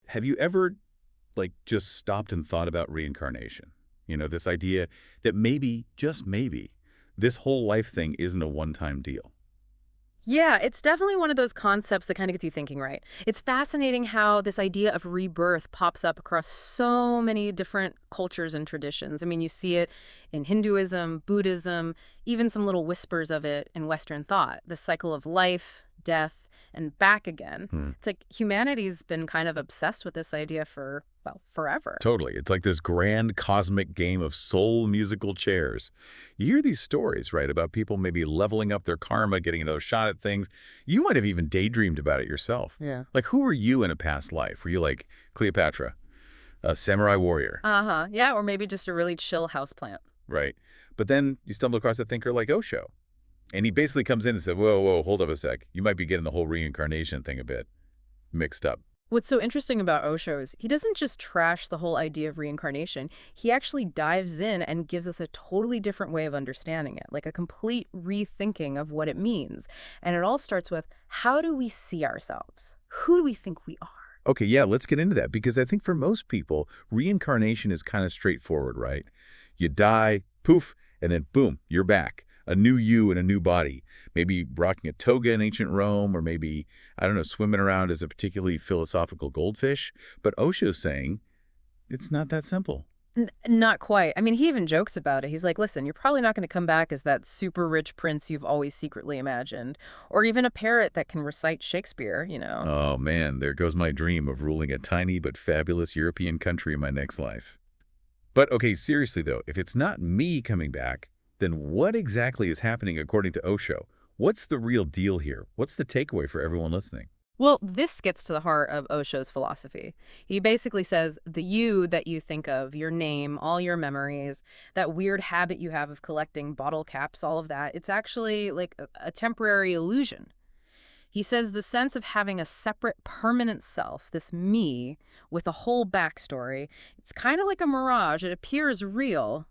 Have you ever, like, just stopped and thought about reincarnation? You know, this idea that maybe, just maybe, this whole life thing isn't a one-time deal. Yeah, it's definitely one of those concepts that kind of gets you thinking, right? It's fascinating how this idea of rebirth pops up across so many different cultures and traditions. I mean, you see it in Hinduism, Buddhism, even some little whispers of it in Western thought. The cycle of life, death, and back again. Hmm. It's like humanity's been kind of obsessed with this idea for, well, forever. Totally. It's like this grand cosmic game of soul musical chairs. You hear these stories, right, about people maybe leveling up their karma, getting another shot at things. You might have even daydreamed about it yourself. Yeah. Like, who were you in a past life? Were you like Cleopatra, a samurai warrior, Uh-huh. Yeah, or maybe just a really chill houseplant. right? But then you stumble across a thinker like Osho. And he basically comes in and said, whoa, whoa, hold up a sec. You might be getting the whole reincarnation thing a bit mixed up. What's so interesting about Osho is he doesn't just trash the whole idea of reincarnation. He actually dives in and gives us a totally different way of understanding it, like a complete rethinking of what it means. And it all starts with, how do we see ourselves? Who do we think we are? Okay, yeah, let's get into that because I think for most people, reincarnation is kind of straightforward, right? You die, poof, and then boom, you're back. A new you in a new body. Maybe rocking a toga in ancient Rome, or maybe, I don't know, swimming around as a particularly philosophical goldfish. But Osho's saying it's not that simple. Not quite. I mean, he even jokes about it. He's like, listen, you're probably not going to come back as that super rich prince you've always secretly imagined, or even a parrot that can recite Shakespeare, you know. Oh man, there goes my dream of ruling a tiny but fabulous European country in my next life. But okay, seriously though, if it's not me coming back, then what exactly is happening according to Osho? What's the real deal here? What's the takeaway for everyone listening? Well, this gets to the heart of Osho's philosophy. He basically says the you that you think of, your name, all your memories, that weird habit you have of collecting bottle caps, all of that, it's actually like a temporary illusion. He says the sense of having a separate, permanent self, this me, with a whole backstory, it's kind of like a mirage. It appears real,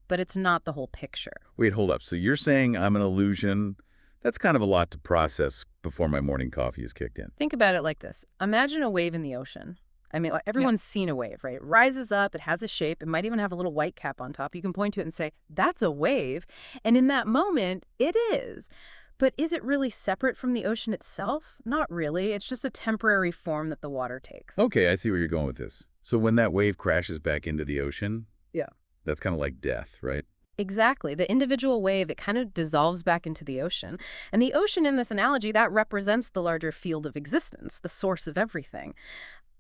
but it's not the whole picture. Wait, hold up. So you're saying I'm an illusion? That's kind of a lot to process before my morning coffee is kicked in. Think about it like this. Imagine a wave in the ocean. I mean, like, everyone's seen a wave, right? It rises up, it has a shape, it might even have a little white cap on top. You can point to it and say, that's a wave. And in that moment, it is. But is it really separate from the ocean itself? Not really. It's just a temporary form that the water takes. Okay, I see where you're going with this. So when that wave crashes back into the ocean, Yeah. that's kind of like death, right? Exactly. The individual wave, it kind of dissolves back into the ocean. And the ocean in this analogy, that represents the larger field of existence, the source of everything.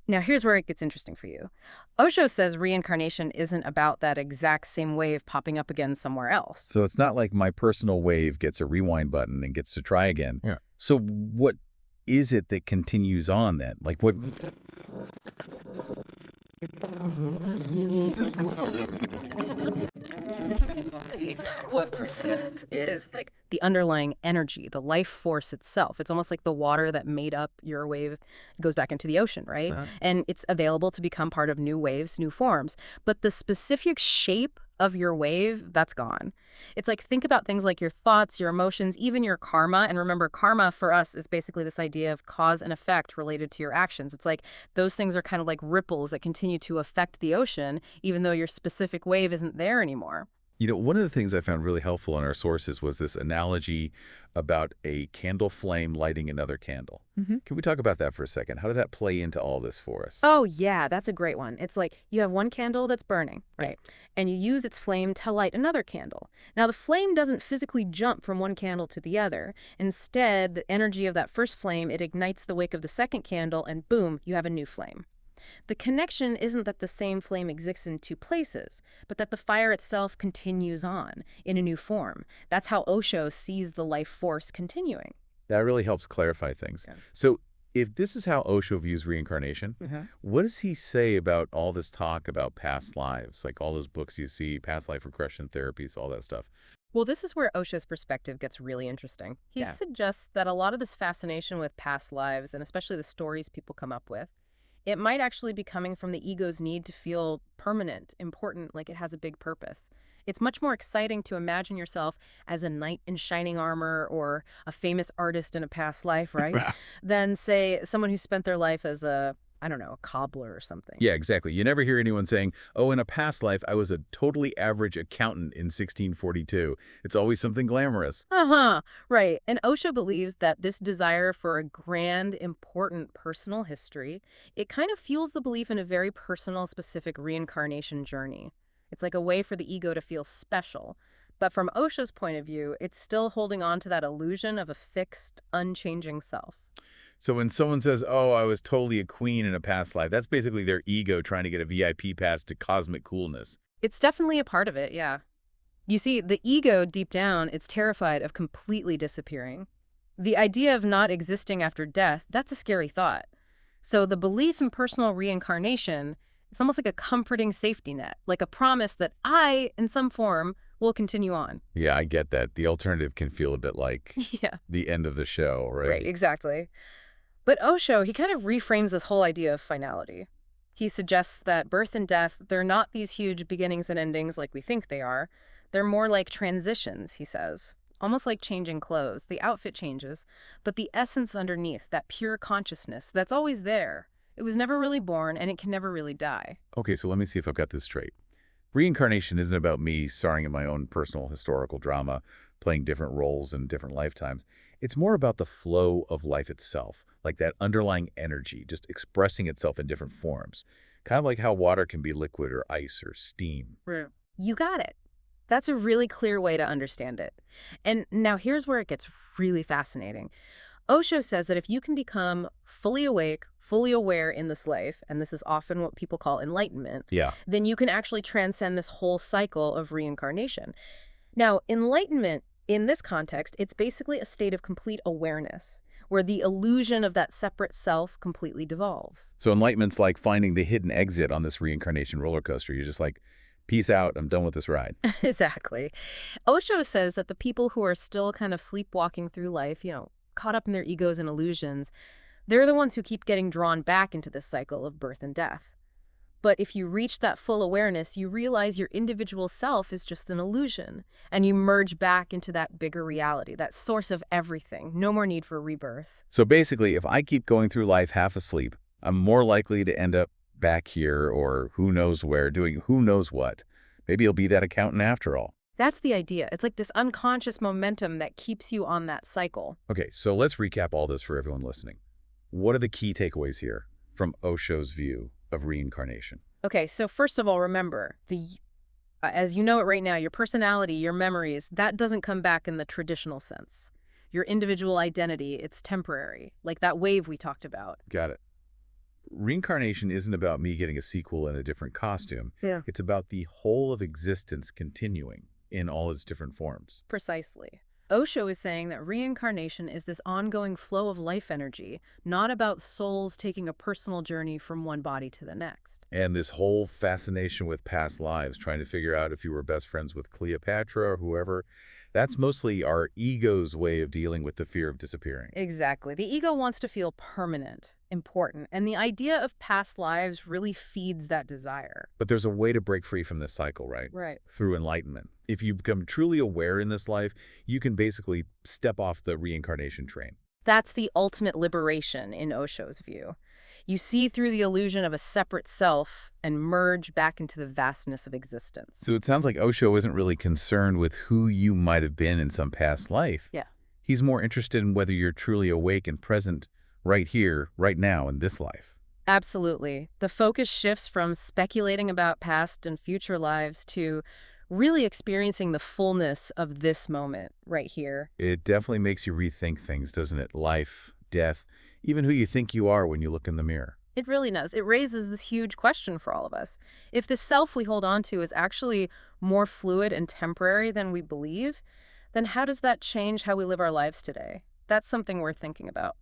Now, here's where it gets interesting for you. Osho says reincarnation isn't about that exact same wave popping up again somewhere else. So it's not like my personal wave gets a rewind button and gets to try again. Yeah. So what is it that continues on then? Like what? What persists is like the underlying energy, the life force itself. It's almost like the water that made up your wave goes back into the ocean, right? And it's available to become part of new waves, new forms. But the specific shape of your wave, that's gone. It's like, think about things like your thoughts, your emotions, even your karma. And remember, karma for us is basically this idea of cause and effect related to your actions. It's like those things are kind of like ripples that continue to affect the ocean, even though your specific wave isn't there anymore. You know, one of the things I found really helpful in our sources was this analogy about a candle flame lighting another candle. Can we talk about that for a second? How did that play into all this for us? Oh, yeah, that's a great one. It's like you have one candle that's burning, right? And you use its flame to light another candle. Now, the flame doesn't physically jump from one candle to the other. Instead, the energy of that first flame, it ignites the wick of the second candle, and boom, you have a new flame. The connection isn't that the same flame exists in two places, but that the fire itself continues on in a new form. That's how Osho sees the life force continuing. That really helps clarify things. Yeah. So if this is how Osho views reincarnation, what does he say about all this talk about past lives, like all those books you see, past life regression therapies, all that stuff? Well, this is where Osho's perspective gets really interesting. He suggests that a lot of this fascination with past lives, and especially the stories people come up with, it might actually be coming from the ego's need to feel permanent, important, like it has a big purpose. It's much more exciting to imagine yourself as a knight in shining armor or a famous artist in a past life, right? Than, say, someone who spent their life as a I don't know, a cobbler or something. Yeah, exactly. You never hear anyone saying, oh, in a past life, I was a totally average accountant in 1642. It's always something glamorous. Uh-huh, right. And Osho believes that this desire for a grand, important personal history, it kind of fuels the belief in a very personal, specific reincarnation journey. It's like a way for the ego to feel special. But from Osho's point of view, it's still holding on to that illusion of a fixed, unchanging self. So when someone says, oh, I was totally a queen in a past life, that's basically their ego trying to get a VIP pass to cosmic coolness. It's definitely a part of it, yeah. You see, the ego, deep down, it's terrified of completely disappearing. The idea of not existing after death, that's a scary thought. So the belief in personal reincarnation, it's almost like a comforting safety net, like a promise that I, in some form, will continue on. Yeah, I get that. The alternative can feel a bit like Yeah, the end of the show, right? right, exactly. But Osho, he kind of reframes this whole idea of finality. He suggests that birth and death, they're not these huge beginnings and endings like we think they are. They're more like transitions, he says. Almost like changing clothes. The outfit changes, but the essence underneath, that pure consciousness, that's always there. It was never really born, and it can never really die. Okay, so let me see if I've got this straight. Reincarnation isn't about me starring in my own personal historical drama, playing different roles in different lifetimes. It's more about the flow of life itself, like that underlying energy, just expressing itself in different forms. Kind of like how water can be liquid or ice or steam. Right. You got it. That's a really clear way to understand it. And now here's where it gets really fascinating. Osho says that if you can become fully awake, fully aware in this life, and this is often what people call enlightenment, Yeah. then you can actually transcend this whole cycle of reincarnation. Now, enlightenment, in this context, it's basically a state of complete awareness, where the illusion of that separate self completely devolves. So enlightenment's like finding the hidden exit on this reincarnation roller coaster. You're just like, peace out, I'm done with this ride. Exactly. Osho says that the people who are still kind of sleepwalking through life, caught up in their egos and illusions, they're the ones who keep getting drawn back into this cycle of birth and death. But if you reach that full awareness, you realize your individual self is just an illusion, and you merge back into that bigger reality, that source of everything. No more need for rebirth. So basically, if I keep going through life half asleep, I'm more likely to end up back here or who knows where, doing who knows what. Maybe you'll be that accountant after all. That's the idea. It's like this unconscious momentum that keeps you on that cycle. Okay, so let's recap all this for everyone listening. What are the key takeaways here from Osho's view of reincarnation? Okay, so first of all, remember, as you know it right now, your personality, your memories, that doesn't come back in the traditional sense. Your individual identity, it's temporary, like that wave we talked about. Got it. Reincarnation isn't about me getting a sequel in a different costume. Yeah. It's about the whole of existence continuing in all its different forms. Precisely. Osho is saying that reincarnation is this ongoing flow of life energy, not about souls taking a personal journey from one body to the next. And this whole fascination with past lives, trying to figure out if you were best friends with Cleopatra or whoever, that's mostly our ego's way of dealing with the fear of disappearing. Exactly. The ego wants to feel permanent, important, and the idea of past lives really feeds that desire. But there's a way to break free from this cycle, right? Right. Through enlightenment. If you become truly aware in this life, you can basically step off the reincarnation train. That's the ultimate liberation in Osho's view. You see through the illusion of a separate self and merge back into the vastness of existence. So it sounds like Osho isn't really concerned with who you might have been in some past life. Yeah. He's more interested in whether you're truly awake and present right here, right now, in this life. Absolutely. The focus shifts from speculating about past and future lives to really experiencing the fullness of this moment right here. It definitely makes you rethink things, doesn't it? Life, death, even who you think you are when you look in the mirror. It really does. It raises this huge question for all of us. If the self we hold on to is actually more fluid and temporary than we believe, then how does that change how we live our lives today? That's something worth thinking about.